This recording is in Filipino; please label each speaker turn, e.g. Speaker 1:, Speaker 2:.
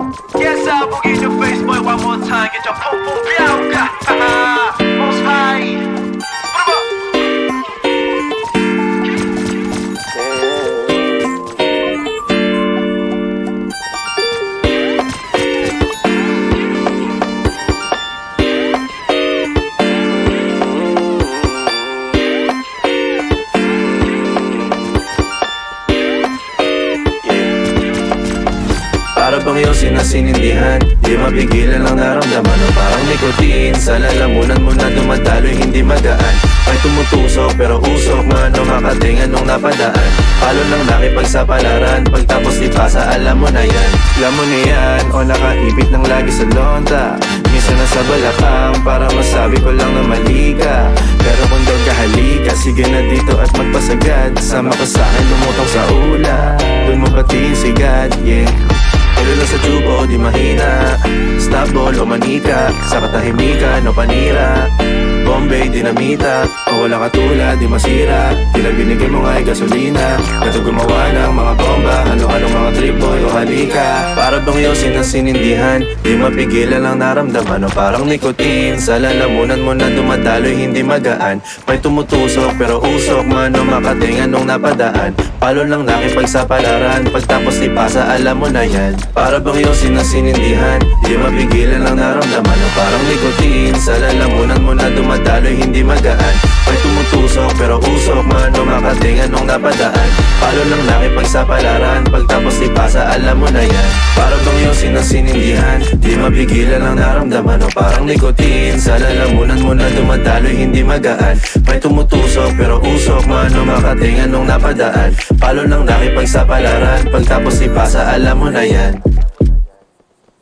Speaker 1: Yes, I will in your face, boy, one more time. Get your pum pum piauca. Most high. Put 'em up.
Speaker 2: Para bang iyong sinasinindihan, di mapigilan ang naramdaman o parang nikotin. Sa lalamunan mo na dumadaloy, hindi magaan. May tumutusok pero usok, mano makating anong napadaan. Palo lang nakipagsapalaran, pagtapos di pasa, alam mo na yan. Alam mo na yan, o nakaipit ng lagi sa lonta. Minsan nasa balakang, para masabi ko lang na mali ka. Pero kung daw kahalika, sige na dito at magpasagad. Sama ka sa'kin, lumutang sa ula, dun mo patiin sigad, yeah. Pero lang sa tubo, di mahina. Stop ball o manika, sa katahimikan o panira. Bombay, dinamita, o wala katulad, di masira. Tila binigay mo nga'y gasolina. Kato gumawa ng mga bomba, ano-anong mga trip boy o halika. Para bang iyong sinasinindihan, di mapigilan ang naramdaman o parang nikotin. Sa lalamunan mo na dumadaloy, hindi magaan. May tumutusok pero usok, mano makating anong napadaan. Palo lang nakipagsapalaran, pagtapos di pasa, alam mo na yan. Para bang iyong sinasinindihan, di mapigilan ang naramdaman o parang nikotin. Sa lalamunan mo na dumadaloy, hindi magaan. May tumutusok pero usok, mano makating anong napadaan. Palo lang nakipagsapalaran, pagtapos di pasa, alam mo na yan. Para bang iyong sinasinindihan, di mapigilan ang naramdaman o parang nikotin. Sa lalamunan mo na dumadaloy, hindi magaan. May tumutusok pero usok, mano makating anong napadaan. Palo lang nakipagsapalaran, pagtapos di pasa, alam mo na yan.